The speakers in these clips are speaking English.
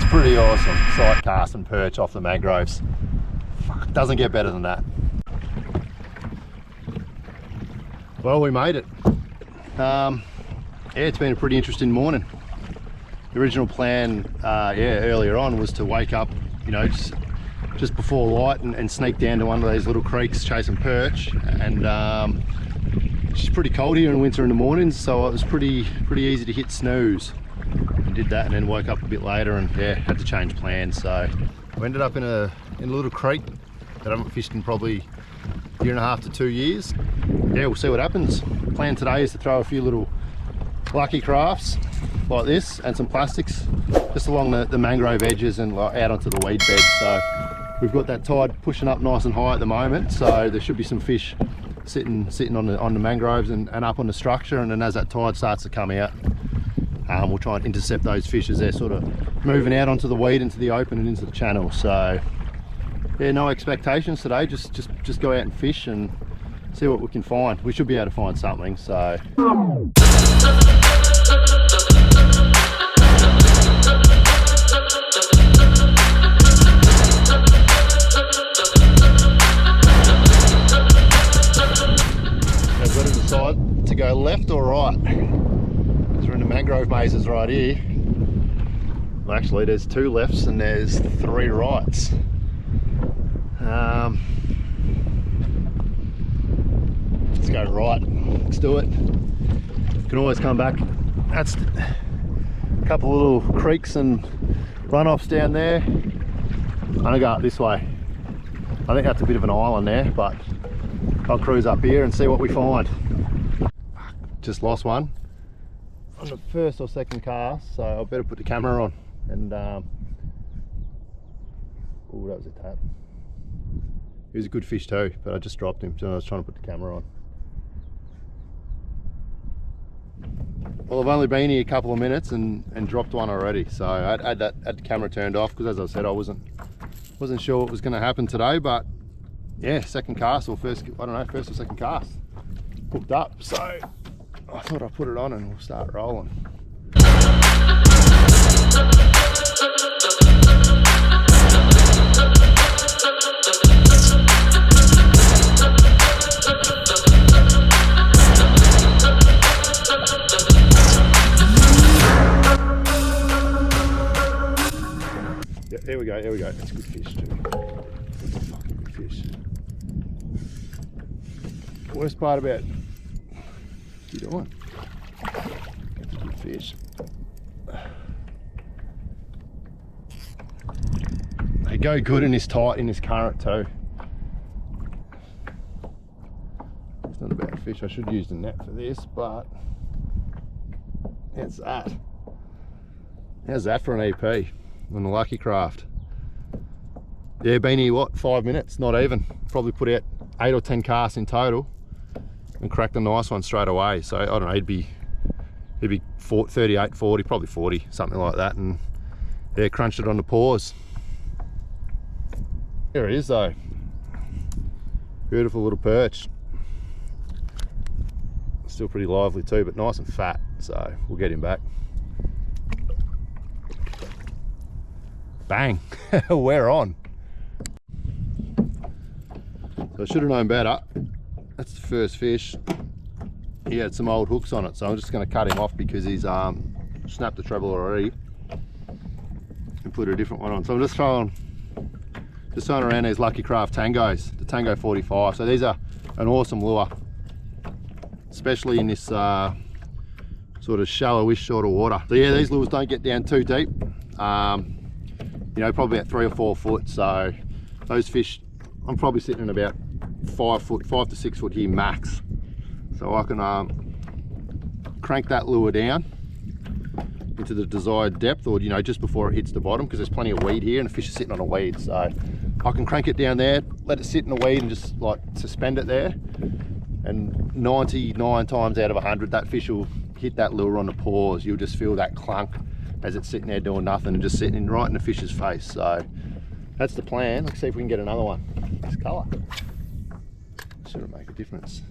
pretty awesome. Sight cast and perch off the mangroves. Fuck, doesn't get better than that. Well, we made it. Yeah, it's been a pretty interesting morning. The original plan, earlier on was to wake up, you know, just before light and sneak down to one of these little creeks, chasing perch. And it's pretty cold here in winter in the mornings, so it was pretty easy to hit snooze. And did that, and then woke up a bit later, and yeah, had to change plans. So we ended up in a little creek that I haven't fished in probably a year and a half to 2 years. Yeah, we'll see what happens. The plan today is to throw a few little lucky crafts like this and some plastics just along the mangrove edges and out onto the weed bed. So we've got that tide pushing up nice and high at the moment, so there should be some fish sitting on the mangroves and up on the structure. And then as that tide starts to come out, we'll try and intercept those fish as they're sort of moving out onto the weed, into the open and into the channel. So yeah, no expectations today, just go out and fish and see what we can find. We should be able to find something, so. I've got to decide to go left or right. We're in the mangrove mazes right here. Well, actually, there's 2 lefts and there's 3 rights. Let's go right. Let's do it. Can always come back. That's a couple of little creeks and runoffs down there. I'm gonna go up this way. I think that's a bit of an island there, but I'll cruise up here and see what we find. Just lost one on the first or second cast, so I better put the camera on. And oh, that was a tap. He was a good fish too, but I just dropped him, so I was trying to put the camera on. Well, I've only been here a couple of minutes and dropped one already, so I had the camera turned off because, as I said, I wasn't sure what was going to happen today. But yeah, second cast, or first, I don't know, first or second cast, hooked up. So I thought I'd put it on and we'll start rolling. Yeah, here we go, here we go. That's a good fish too. That's a fucking good fish. Worst part about you doing? That's a good fish. They go good in this tight, in this current too. It's not a bad fish. I should use the net for this, but how's that? How's that for an EP on the Lucky Craft? Yeah, been here what, 5 minutes? Not even. Probably put out 8 or 10 casts in total and cracked a nice one straight away. So I don't know, he'd be 38, 40, probably 40, something like that. And yeah, crunched it on the paws. There he is though. Beautiful little perch. Still pretty lively too, but nice and fat. So we'll get him back. Bang, we're on. So I should have known better. That's the first fish. He had some old hooks on it, so I'm just going to cut him off because he's snapped the treble already and put a different one on. So I'm just throwing around these Lucky Craft Tangos, the Tango 45. So these are an awesome lure, especially in this sort of shallowish sort of water. So yeah, these lures don't get down too deep. You know, probably about 3 or 4 foot. So those fish, I'm probably sitting in about 5 to 6 foot here max. So I can crank that lure down into the desired depth, or you know, just before it hits the bottom, because there's plenty of weed here and the fish are sitting on a weed. So I can crank it down there, let it sit in the weed and just like suspend it there. And 99 times out of 100, that fish will hit that lure on the paws. You'll just feel that clunk as it's sitting there doing nothing and just sitting right in the fish's face. So that's the plan. Let's see if we can get another one. This colour should make a difference.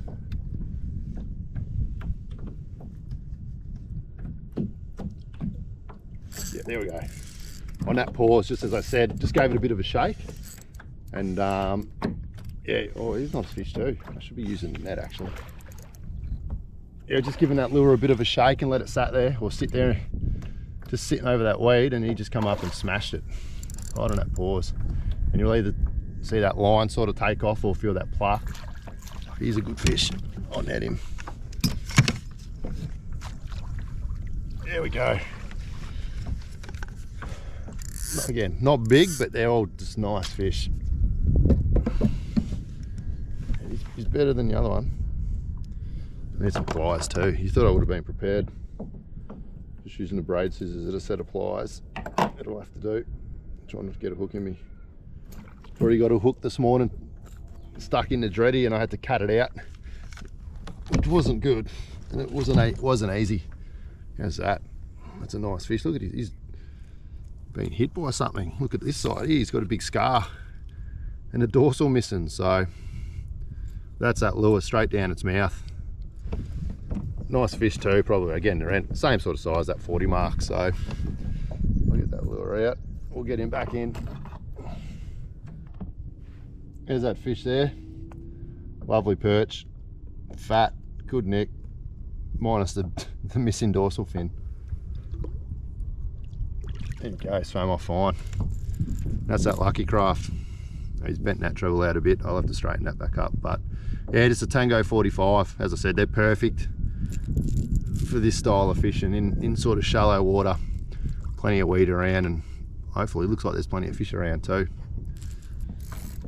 Yeah, there we go. on that pause, just as I said, just gave it a bit of a shake. And yeah, oh, he's a nice fish too. I should be using the net actually. Yeah, just giving that lure a bit of a shake and let it sat there, or sit there, just sitting over that weed, and he just come up and smashed it right on that pause. And you'll either see that line sort of take off or feel that pluck. He's a good fish. I'll net him. There we go. Again, not big, but they're all just nice fish. He's better than the other one. Need some pliers too. You thought I would have been prepared. Just using the braid scissors and a set of pliers. It'll have to do. Trying to get a hook in me. Already got a hook this morning, stuck in the dreddy, and I had to cut it out, which wasn't good, and it wasn't easy. How's that? That's a nice fish. Look at it. He's been hit by something. Look at this side here. He's got a big scar and a dorsal missing. So that's that lure straight down its mouth. Nice fish too, probably again around the same sort of size, that 40 mark. So I'll get that lure out. We'll get him back in. There's that fish there. Lovely perch, fat, good neck, minus the missing dorsal fin. There you go, swam off fine. That's that lucky craft. He's bent that treble out a bit. I'll have to straighten that back up. But yeah, just a Tango 45. As I said, they're perfect for this style of fishing in sort of shallow water. Plenty of weed around, and hopefully it looks like there's plenty of fish around too.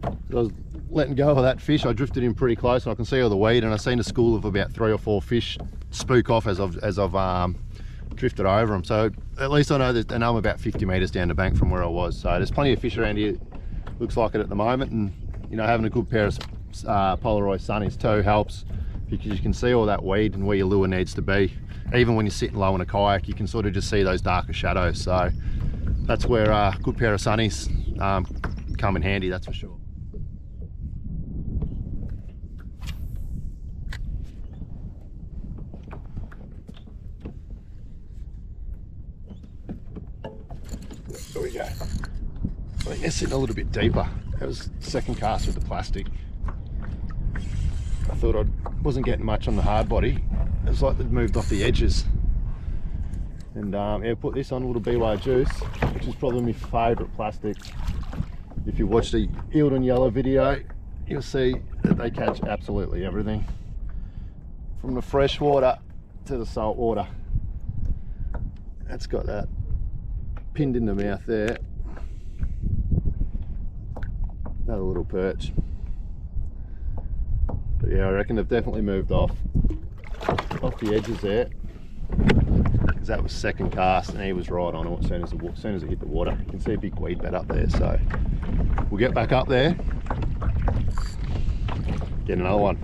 I was letting go of that fish. I drifted in pretty close, and I can see all the weed, and I've seen a school of about 3 or 4 fish spook off as I've drifted over them. So at least I know I'm about 50 metres down the bank from where I was. So there's plenty of fish around here. Looks like it at the moment, and you know, having a good pair of Polaroid sunnies too helps, because you can see all that weed and where your lure needs to be. Even when you're sitting low in a kayak, you can sort of just see those darker shadows. So that's where a good pair of sunnies come in handy, that's for sure. There we go. I think they're sitting a little bit deeper. That was second cast with the plastic. I thought I wasn't getting much on the hard body. It was like they'd moved off the edges. And yeah, put this on a little Biwaa juice, which is probably my favourite plastic. If you watch the Eeled and Yellow video, you'll see that they catch absolutely everything, from the fresh water to the salt water. That's got that pinned in the mouth there. Another little perch. But yeah, I reckon they've definitely moved off the edges there, because that was second cast and he was right on it as soon as it hit the water. You can see a big weed bed up there, so we'll get back up there, get another one.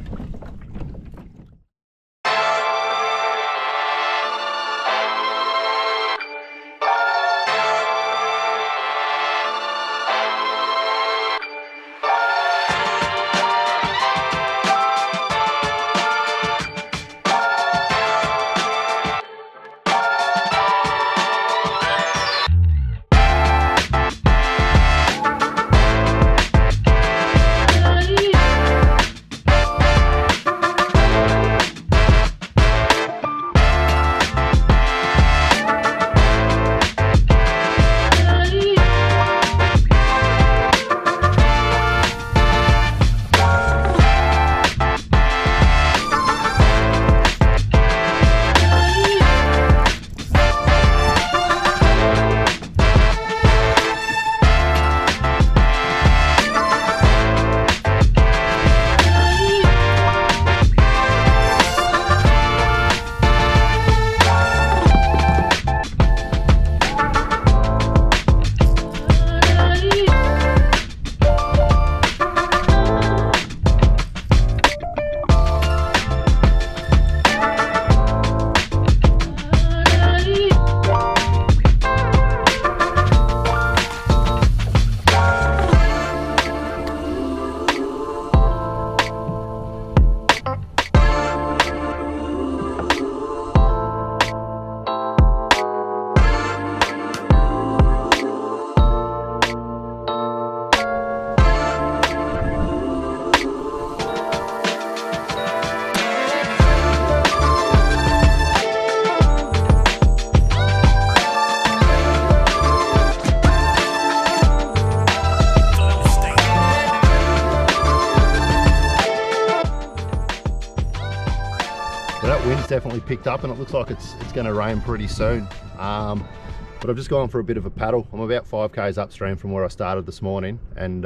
definitely picked up, and it looks like it's going to rain pretty soon. But I've just gone for a bit of a paddle. I'm about 5k's upstream from where I started this morning, and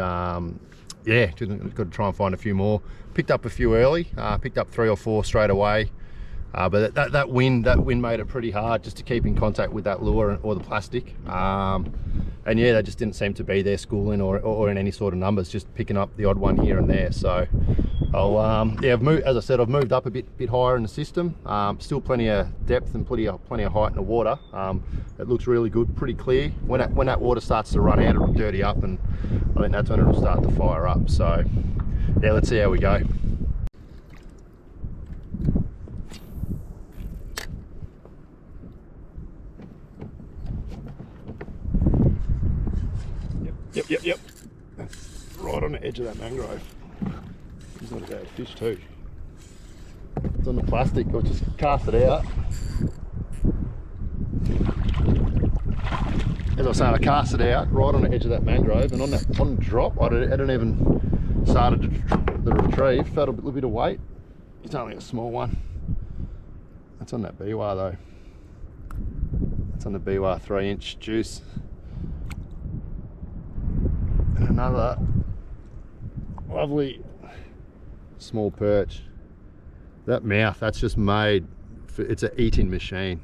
yeah, got to try and find a few more. Picked up a few early, picked up 3 or 4 straight away. But that wind made it pretty hard just to keep in contact with that lure or the plastic. And yeah, they just didn't seem to be there schooling or in any sort of numbers, just picking up the odd one here and there. So I'll yeah, as I said, I've moved up a bit higher in the system. Still plenty of depth and plenty of height in the water. It looks really good, pretty clear. When that water starts to run out, it'll dirty up, and I think that's when it'll start to fire up. So yeah, let's see how we go. Yep. That's right on the edge of that mangrove. He's not a bad fish too. It's on the plastic. I'll just cast it out. As I was saying, I cast it out right on the edge of that mangrove, and on the drop, I hadn't even started the retrieve. Felt a little bit of weight. It's only a small one. That's on that Biwaa though. That's on the Biwaa 3-inch juice. And another lovely small perch. That mouth, that's just made for, it's an eating machine.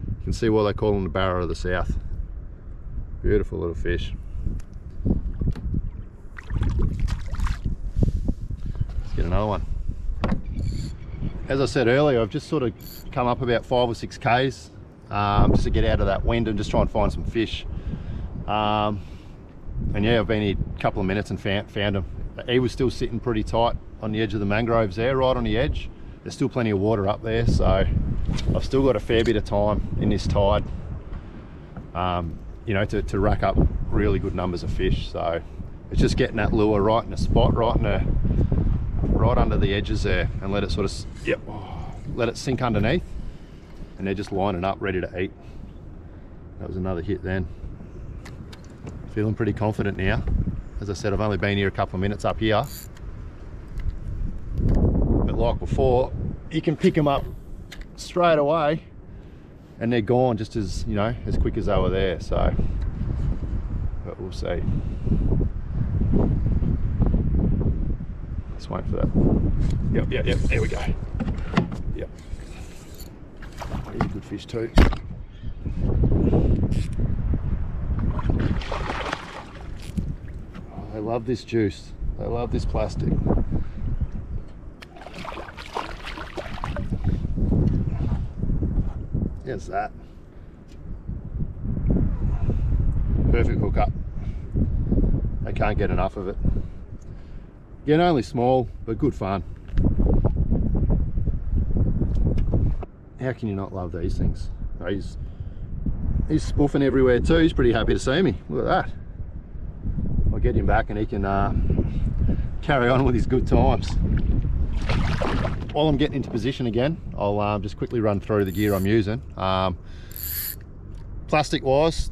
You can see why they call him the Barra of the South. Beautiful little fish. Let's get another one. As I said earlier, I've just sort of come up about 5 or 6k's just to get out of that wind and just try and find some fish. And yeah, I've been here a couple of minutes and found him. He was still sitting pretty tight on the edge of the mangroves there, right on the edge. There's still plenty of water up there, so I've still got a fair bit of time in this tide, you know, to rack up really good numbers of fish. So it's just getting that lure right in the spot, right under the edges there, and let it sort of, let it sink underneath, and they're just lining up ready to eat. That was another hit then. Feeling pretty confident now. As I said, I've only been here a couple of minutes up here, but like before, you can pick them up straight away and they're gone just as, you know, as quick as they were there. So, but we'll see. Let's wait for that. Yep, there we go. Yep, he's a good fish too. They love this juice. They love this plastic. How's that? Perfect hookup. They can't get enough of it. Again, only small, but good fun. How can you not love these things? He's spoofing everywhere too. He's pretty happy to see me. Look at that. I'll get him back and he can carry on with his good times. While I'm getting into position again, I'll just quickly run through the gear I'm using. Plastic wise,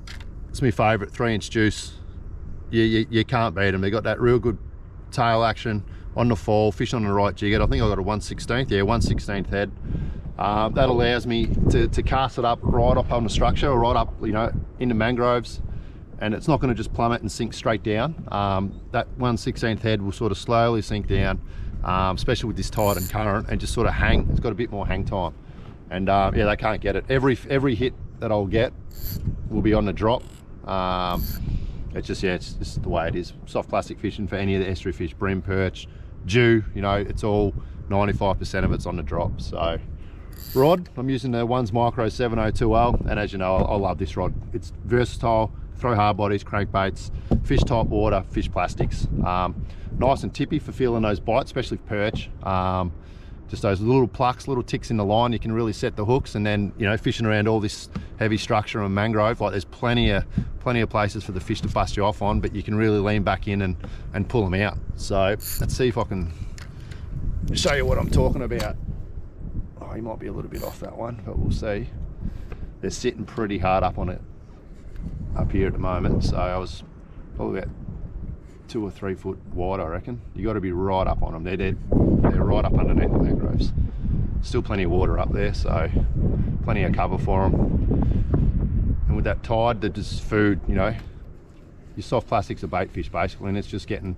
it's my favourite 3-inch juice. You can't beat them. They got that real good tail action on the fall, fish on the right jig. I think I got a 1/16, 1/16 head. That allows me to cast it up right up on the structure, or right up, you know, into mangroves, and it's not going to just plummet and sink straight down. That 1/16 head will sort of slowly sink down, especially with this tide and current, and just sort of hang. It's got a bit more hang time, and yeah, they can't get it. Every hit that I'll get will be on the drop. It's just, yeah, it's just the way it is. Soft plastic fishing for any of the estuary fish, bream, perch, jew, you know, it's all 95% of it's on the drop. So rod, I'm using the Ones Micro 702L, and as you know, I love this rod. It's versatile, throw hard bodies, crankbaits, fish type water, fish plastics. Nice and tippy for feeling those bites, especially perch. Just those little plucks, little ticks in the line, you can really set the hooks, and then, you know, fishing around all this heavy structure and mangrove, like there's plenty of places for the fish to bust you off on, but you can really lean back in and pull them out. So let's see if I can show you what I'm talking about. Oh, he might be a little bit off that one, but we'll see. They're sitting pretty hard up on it up here at the moment, so I was probably about 2 or 3 foot wide, I reckon. You got to be right up on them. They're right up underneath the mangroves. Still plenty of water up there, so plenty of cover for them. And with that tide, they're just food, you know. Your soft plastics are bait fish basically, and it's just getting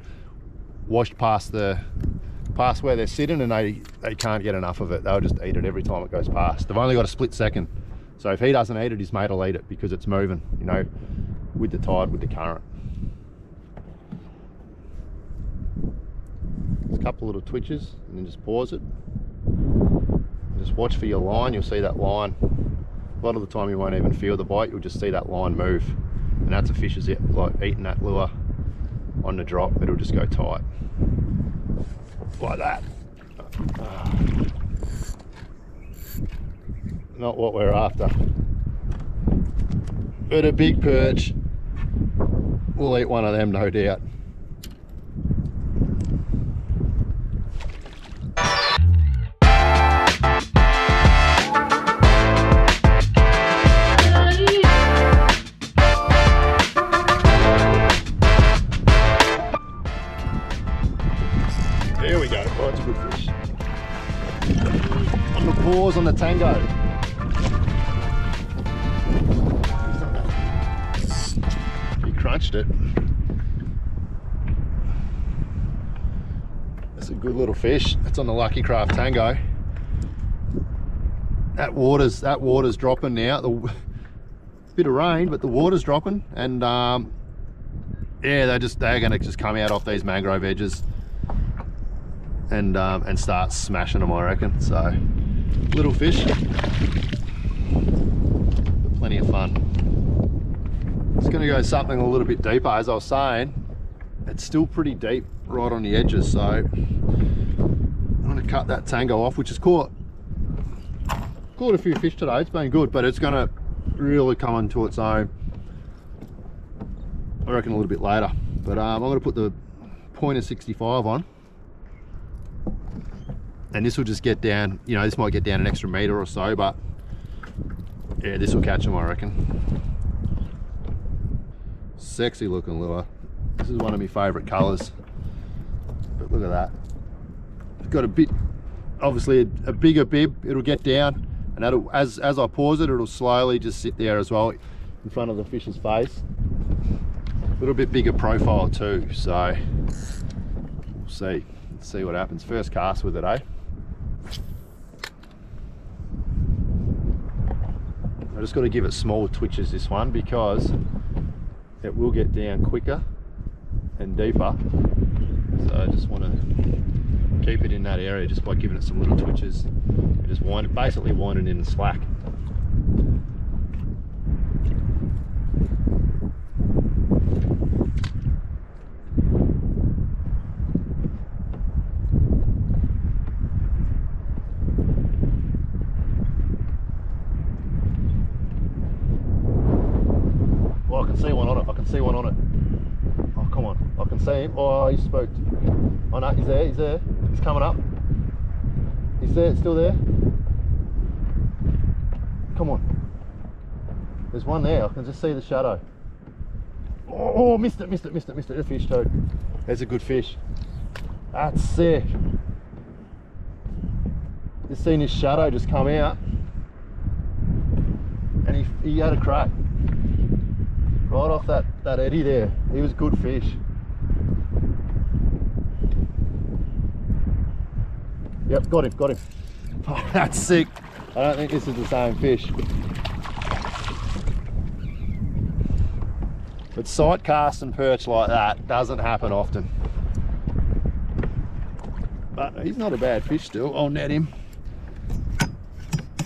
washed past where they're sitting, and they can't get enough of it. They'll just eat it every time it goes past. They've only got a split second, so if he doesn't eat it, his mate will eat it because it's moving, you know, with the tide, with the current. Just a couple little twitches, and then just pause it. Just watch for your line. You'll see that line. A lot of the time you won't even feel the bite, you'll just see that line move, and that's a fish is like eating that lure on the drop. It'll just go tight like that. Not what we're after, but a big perch, we'll eat one of them, no doubt. There we go. Oh, it's a good fish. On the paws on the tango. He crunched it. That's a good little fish. It's on the Lucky Craft tango. That water's dropping now. Bit of rain, but the water's dropping, and yeah, they're gonna just come out off these mangrove edges and start smashing them, I reckon. So little fish, but plenty of fun. It's going to go something a little bit deeper. As I was saying, it's still pretty deep right on the edges, so I'm going to cut that tango off, which has caught a few fish today. It's been good, but it's going to really come into its own, I reckon, a little bit later. But I'm going to put the pointer 65 on, and this will just get down, you know, this might get down an extra metre or so, but yeah, this will catch them, I reckon. Sexy looking lure. This is one of my favourite colours, but look at that. It's got a bit, obviously a bigger bib. It'll get down, and that'll, as I pause it, it'll slowly just sit there as well in front of the fish's face. A little bit bigger profile too, so we'll see. Let's see what happens. First cast with it, eh? I just got to give it small twitches, this one, because it will get down quicker and deeper. So I just want to keep it in that area just by giving it some little twitches and just wind it, basically wind it in the slack. See one on it. Oh, come on. I can see him. Oh, he spooked. Oh no, he's there, he's there. He's coming up. He's there, still there. Come on. There's one there. I can just see the shadow. Oh, missed it. A fish too. There's a good fish. That's sick. Just seen his shadow just come out, and he had a crack. Right off that eddy there. He was good fish. Yep, got him. Oh, that's sick. I don't think this is the same fish. But sight cast and perch like that doesn't happen often. But he's not a bad fish still. I'll net him.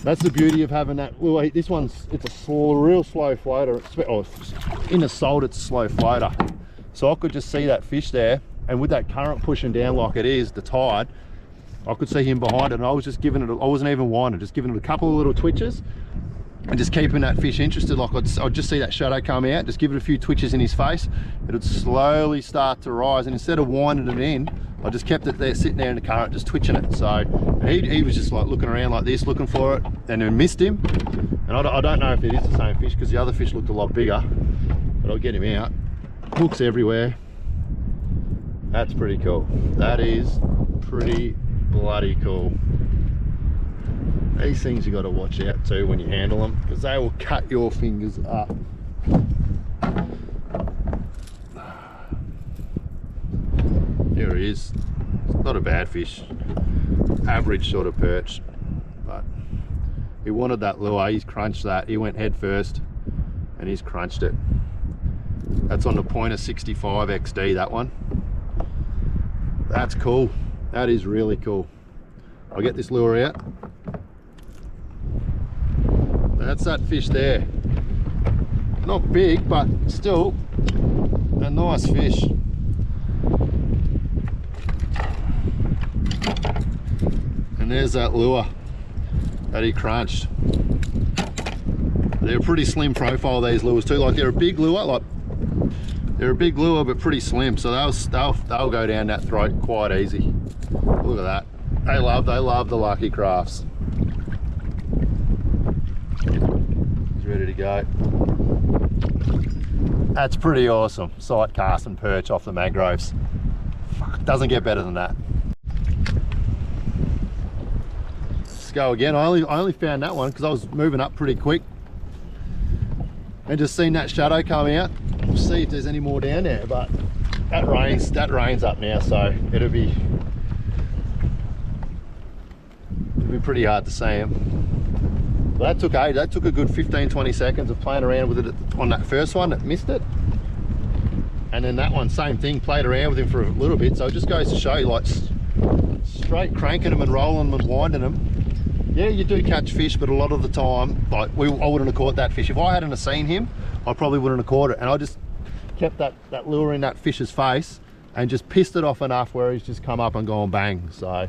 That's the beauty of having that. Well, this one's, it's a real slow floater. Oh, in the salt, it's a slow floater. So I could just see that fish there, and with that current pushing down like it is, the tide, I could see him behind it, and I was just giving it, I wasn't even winding, just giving it a couple of little twitches and just keeping that fish interested. Like I'd just see that shadow come out, just give it a few twitches in his face. It would slowly start to rise, and instead of winding it in, I just kept it there, sitting there in the current, just twitching it. So he was just like looking around like this, looking for it, and then missed him. And I don't know if it is the same fish, because the other fish looked a lot bigger, but I'll get him out. Hooks everywhere. That's pretty cool. That is pretty bloody cool. These things you got to watch out too when you handle them, because they will cut your fingers up. Here he is. It's not a bad fish, average sort of perch, but he wanted that lure. He's crunched that. He went head first and he's crunched it. That's on the pointer 65 XD, that one. That's cool. That is really cool. I'll get this lure out. That's that fish there. Not big, but still a nice fish. And there's that lure that he crunched. They're a pretty slim profile, these lures too. Like, they're a big lure, but pretty slim, so they'll go down that throat quite easy. Look at that. They love the Lucky Crafts. He's ready to go. That's pretty awesome. Sight cast and perch off the mangroves. Fuck, doesn't get better than that. Let's go again. I only found that one because I was moving up pretty quick and just seen that shadow come out. We'll see if there's any more down there, but that rain's up now, so it'll be pretty hard to see them. But that took a good 15-20 seconds of playing around with it on that first one that missed it, and then that one, same thing, played around with him for a little bit. So it just goes to show you, like, straight cranking them and rolling them and winding them, yeah, you do catch fish, but a lot of the time, like, I wouldn't have caught that fish. If I hadn't have seen him, I probably wouldn't have caught it. And I just kept that lure in that fish's face and just pissed it off enough where he's just come up and gone bang. So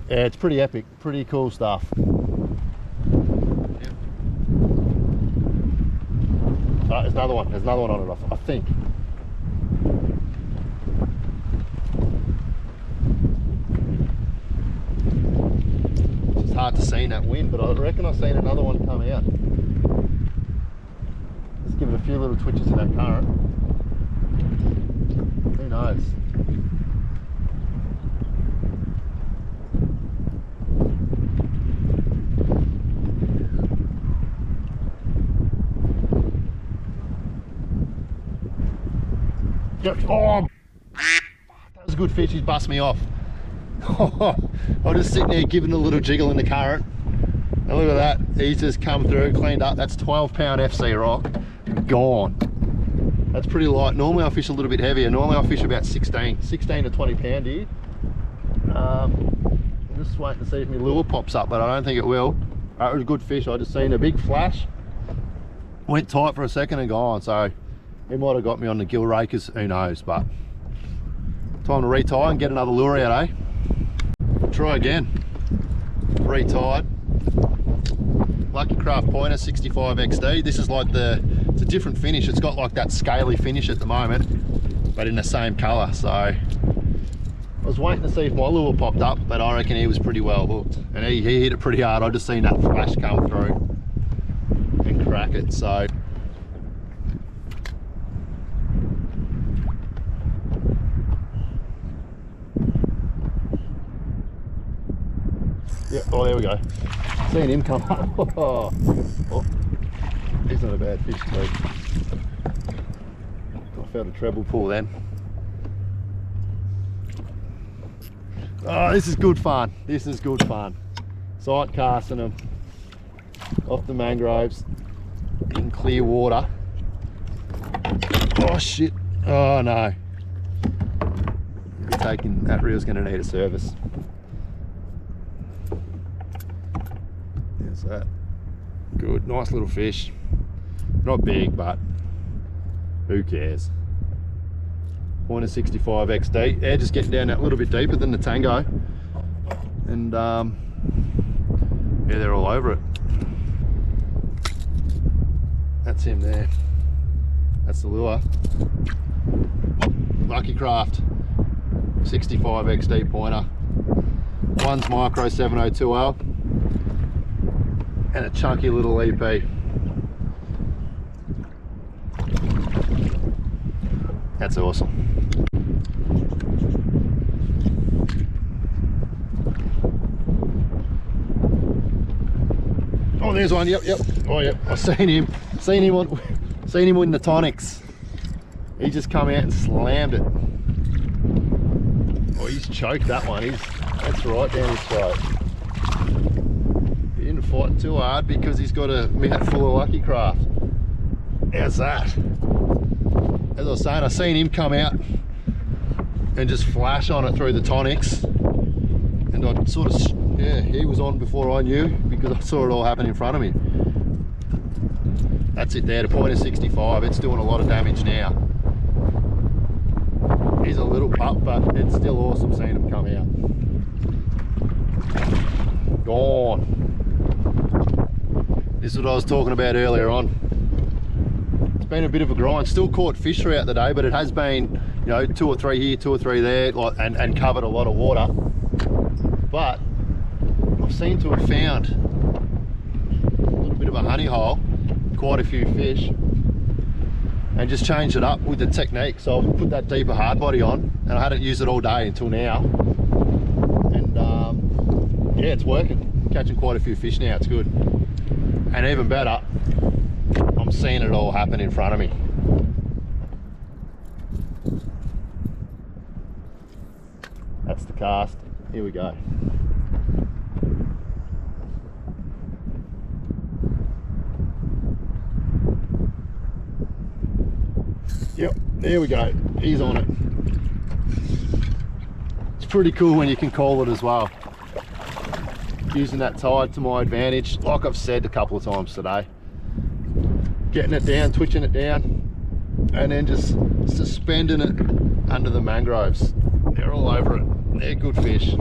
yeah, it's pretty epic, pretty cool stuff. Yeah. There's another one on it, I think. It's hard to see in that wind, but I reckon I've seen another one come out. Just give it a few little twitches in that current. Who knows? Oh, that was a good fish. He's bust me off. I'm just sitting there giving a little jiggle in the current, and look at that, he's just come through, cleaned up. That's 12-pound FC rock, gone. That's pretty light. Normally I fish a little bit heavier. Normally I fish about 16 to 20 pound here. I'm just waiting to see if my lure pops up, but I don't think it will. That was a good fish. I just seen a big flash, went tight for a second and gone. So he might have got me on the gill rakers, who knows, but time to retie and get another lure out, eh? Try again. Retied. Lucky Craft pointer 65 XD. This is like it's a different finish. It's got like that scaly finish at the moment, but in the same colour. So I was waiting to see if my lure popped up, but I reckon he was pretty well hooked. And he hit it pretty hard. I just seen that flash come through and crack it, so. Yeah, oh, there we go. Seeing him come up. Oh, he's not a bad fish too. I felt a treble pull then. Oh, this is good fun. This is good fun. Sight casting them off the mangroves in clear water. Oh shit. Oh no. That reel's going to need a service. There's that. Good, nice little fish. Not big, but who cares? Pointer 65 XD. Yeah, just getting down that little bit deeper than the Tango. And yeah, they're all over it. That's him there. That's the lure. Lucky Craft 65 XD pointer. One's micro 702L and a chunky little EP. That's awesome. there's one. Yep. Oh, yep. I've seen him. Seen him in the tonics. He just come out and slammed it. Oh, he's choked that one. That's right down his throat. He didn't fight too hard because he's got a mouth full of Lucky Craft. How's that? As I was saying, I seen him come out and just flash on it through the tonics, and I sort of, yeah, he was on before I knew because I saw it all happen in front of me. That's it there, the point of 65. It's doing a lot of damage now. He's a little pup, but it's still awesome seeing him come out. Gone. This is what I was talking about earlier on. It's been a bit of a grind. Still caught fish throughout the day, but it has been, you know, 2 or 3 here, 2 or 3 there, like, and covered a lot of water. But I've seemed to have found a little bit of a honey hole, quite a few fish, and just changed it up with the technique. So I've put that deeper hard body on, and I hadn't used it all day until now. And yeah, it's working. I'm catching quite a few fish now. It's good. And even better, I'm seeing it all happen in front of me. That's the cast. Here we go. Yep, there we go. He's on it. It's pretty cool when you can call it as well. Using that tide to my advantage, like I've said a couple of times today. Getting it down, twitching it down, and then just suspending it under the mangroves. They're all over it. They're good fish.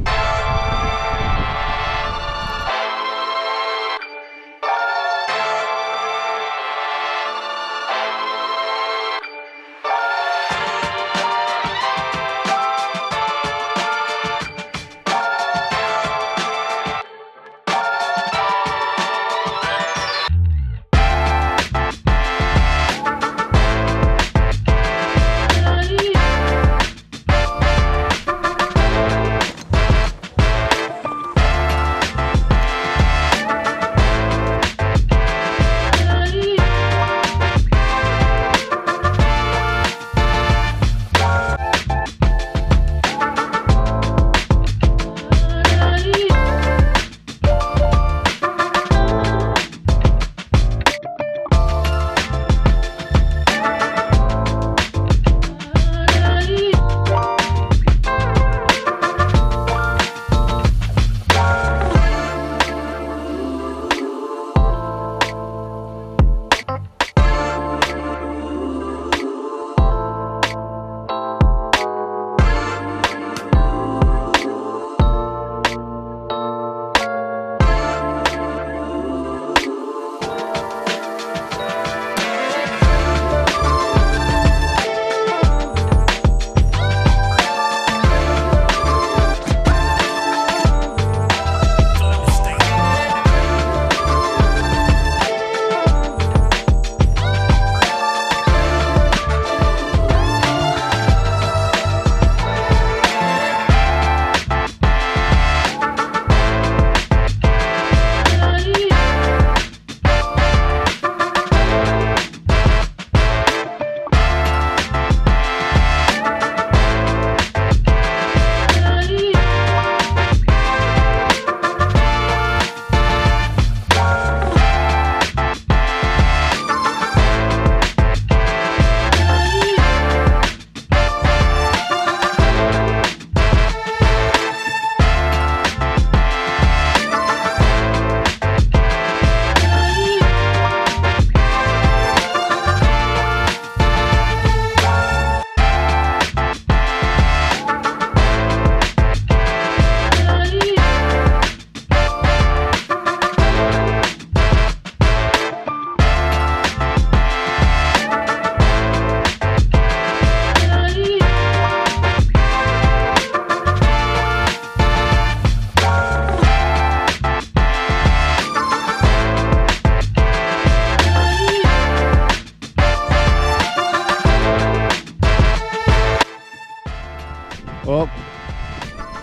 Well,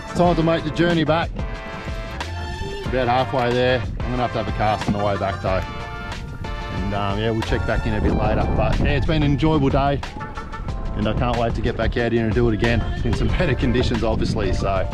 it's time to make the journey back. About halfway there. I'm gonna have a cast on the way back though. And yeah, we'll check back in a bit later. But yeah, it's been an enjoyable day, and I can't wait to get back out here and do it again in some better conditions, obviously. So